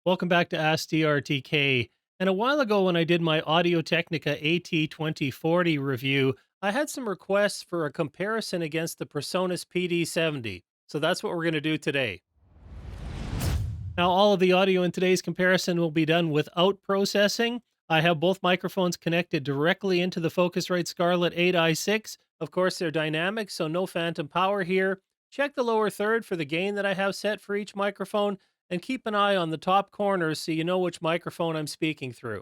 Welcome back to Ask DRTK. And a while ago, when I did my Audio Technica AT2040 review, I had some requests for a comparison against the Presonus PD-70. So that's what we're going to do today. Now, all of the audio in today's comparison will be done without processing. I have both microphones connected directly into the Focusrite Scarlett 8i6. Of course, they're dynamic, so no phantom power here. Check the lower third for the gain that I have set for each microphone, and keep an eye on the top corners so you know which microphone I'm speaking through.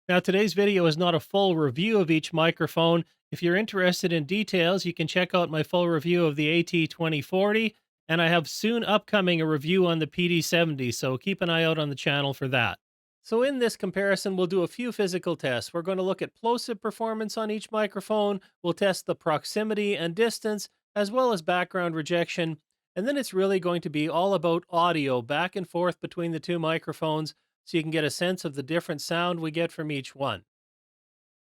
Now, today's video is not a full review of each microphone. If you're interested in details, you can check out my full review of the AT2040, and I have soon upcoming a review on the PD-70, so keep an eye out on the channel for that. So in this comparison, we'll do a few physical tests. We're going to look at plosive performance on each microphone. We'll test the proximity and distance, as well as background rejection. And then it's really going to be all about audio back and forth between the two microphones, so you can get a sense of the different sound we get from each one.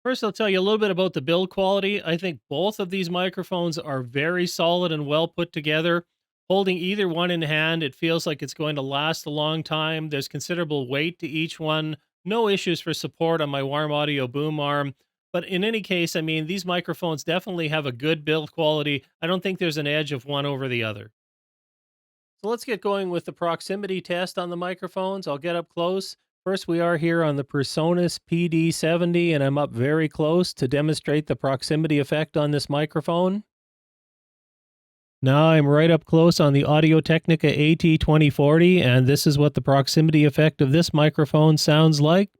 First, I'll tell you a little bit about the build quality. I think both of these microphones are very solid and well put together. Holding either one in hand, it feels like it's going to last a long time. There's considerable weight to each one. No issues for support on my Warm Audio boom arm. But in any case, I mean, these microphones definitely have a good build quality. I don't think there's an edge of one over the other. So let's get going with the proximity test on the microphones. I'll get up close. First, we are here on the Presonus PD-70, and I'm up very close to demonstrate the proximity effect on this microphone. Now I'm right up close on the Audio Technica AT2040, and this is what the proximity effect of this microphone sounds like.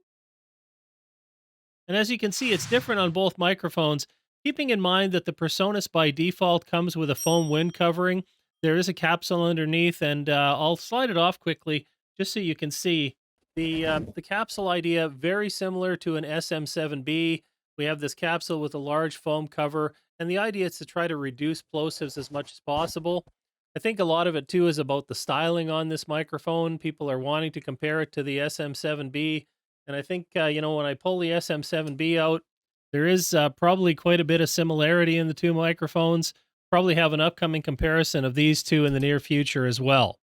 And as you can see, it's different on both microphones, keeping in mind that the Presonus by default comes with a foam wind covering. There is a capsule underneath, and I'll slide it off quickly just so you can see. The capsule idea, very similar to an SM7B. We have this capsule with a large foam cover, and the idea is to try to reduce plosives as much as possible. I think a lot of it, too, is about the styling on this microphone. People are wanting to compare it to the SM7B. And I think, when I pull the SM7B out, there is probably quite a bit of similarity in the two microphones. Probably have an upcoming comparison of these two in the near future as well.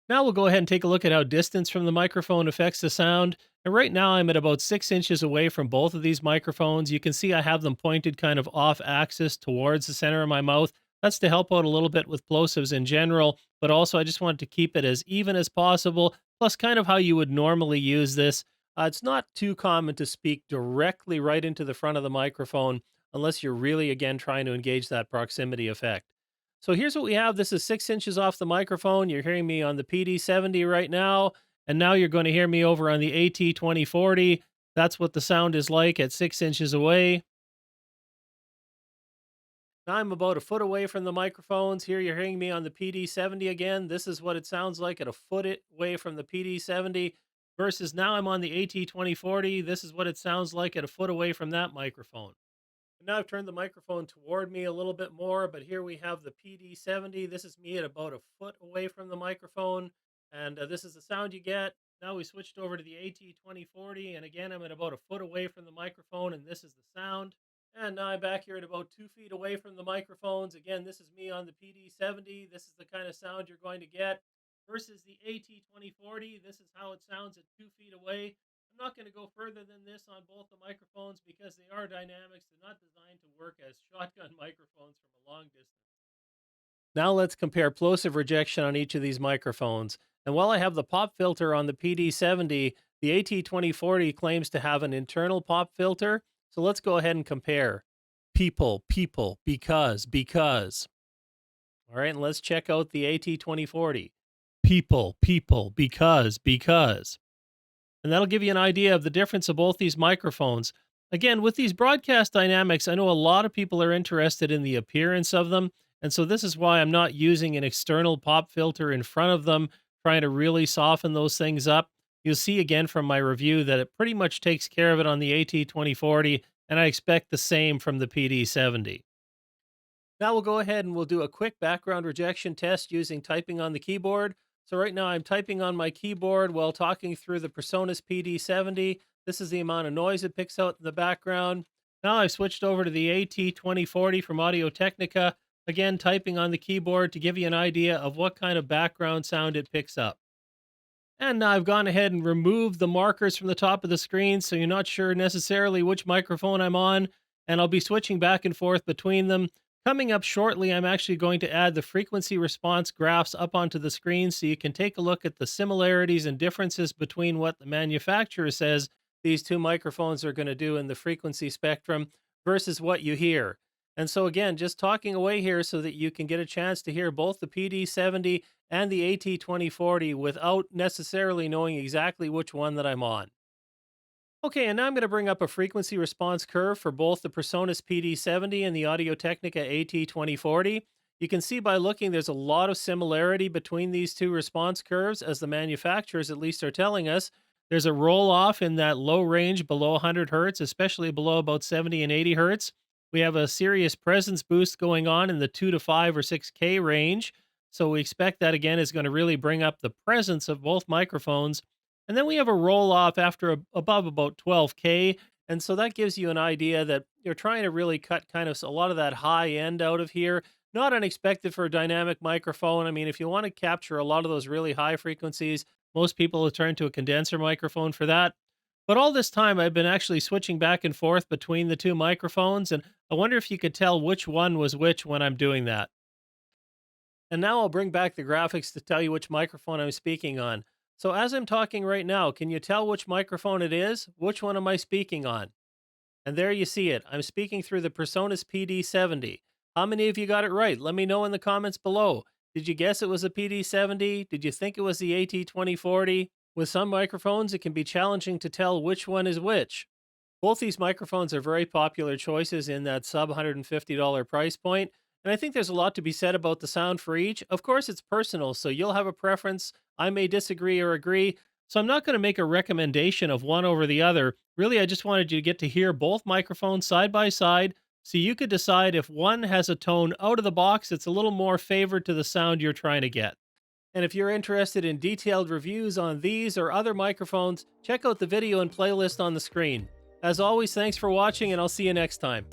Now we'll go ahead and take a look at how distance from the microphone affects the sound. And right now I'm at about 6 inches away from both of these microphones. You can see I have them pointed kind of off axis towards the center of my mouth. That's to help out a little bit with plosives in general, but also I just wanted to keep it as even as possible, plus kind of how you would normally use this. It's not too common to speak directly right into the front of the microphone unless you're really, again, trying to engage that proximity effect. So here's what we have. This is 6 inches off the microphone. You're hearing me on the PD-70 right now, and now you're going to hear me over on the AT2040. That's what the sound is like at 6 inches away. Now I'm about a foot away from the microphones. Here you're hearing me on the PD-70 again. This is what it sounds like at a foot away from the PD-70 versus now I'm on the AT2040. This is what it sounds like at a foot away from that microphone. Now I've turned the microphone toward me a little bit more, but here we have the PD-70. This is me at about a foot away from the microphone, and this is the sound you get. Now we switched over to the AT2040, and again, I'm at about a foot away from the microphone, and this is the sound. And now I'm back here at about 2 feet away from the microphones. Again, this is me on the PD-70. This is the kind of sound you're going to get. Versus the AT2040, this is how it sounds at 2 feet away. I'm not going to go further than this on both the microphones because they are dynamics. They're not designed to work as shotgun microphones from a long distance. Now let's compare plosive rejection on each of these microphones. And while I have the pop filter on the PD-70, the AT2040 claims to have an internal pop filter. So let's go ahead and compare. People, because. All right, and let's check out the AT2040. People, because. And that'll give you an idea of the difference of both these microphones. Again, with these broadcast dynamics, I know a lot of people are interested in the appearance of them. And so this is why I'm not using an external pop filter in front of them, trying to really soften those things up. You'll see again from my review that it pretty much takes care of it on the AT2040, and I expect the same from the PD-70. Now we'll go ahead and we'll do a quick background rejection test using typing on the keyboard. So right now I'm typing on my keyboard while talking through the Presonus PD-70. This is the amount of noise it picks out in the background. Now I've switched over to the AT2040 from Audio Technica, again typing on the keyboard to give you an idea of what kind of background sound it picks up. And I've gone ahead and removed the markers from the top of the screen so you're not sure necessarily which microphone I'm on, and I'll be switching back and forth between them. Coming up shortly, I'm actually going to add the frequency response graphs up onto the screen so you can take a look at the similarities and differences between what the manufacturer says these two microphones are going to do in the frequency spectrum versus what you hear. And so, again, just talking away here so that you can get a chance to hear both the PD-70 and the AT2040 without necessarily knowing exactly which one that I'm on. Okay, and now I'm going to bring up a frequency response curve for both the Presonus PD-70 and the Audio-Technica AT2040. You can see by looking, there's a lot of similarity between these two response curves, as the manufacturers at least are telling us. There's a roll off in that low range below 100 hertz, especially below about 70 and 80 hertz. We have a serious presence boost going on in the 2 to 5 or 6K range. So we expect that again is going to really bring up the presence of both microphones. And then we have a roll off after above about 12K. And so that gives you an idea that you're trying to really cut kind of a lot of that high end out of here. Not unexpected for a dynamic microphone. I mean, if you want to capture a lot of those really high frequencies, most people will turn to a condenser microphone for that. But all this time, I've been actually switching back and forth between the two microphones. And I wonder if you could tell which one was which when I'm doing that. And now I'll bring back the graphics to tell you which microphone I'm speaking on. So as I'm talking right now, can you tell which microphone it is? Which one am I speaking on? And there you see it. I'm speaking through the Presonus PD-70. How many of you got it right? Let me know in the comments below. Did you guess it was a PD-70? Did you think it was the AT2040? With some microphones, it can be challenging to tell which one is which. Both these microphones are very popular choices in that sub $150 price point, and I think there's a lot to be said about the sound for each. Of course, it's personal, so you'll have a preference. I may disagree or agree, so I'm not going to make a recommendation of one over the other. Really, I just wanted you to get to hear both microphones side by side so you could decide if one has a tone out of the box that's a little more favored to the sound you're trying to get. And if you're interested in detailed reviews on these or other microphones, check out the video and playlist on the screen. As always, thanks for watching, and I'll see you next time.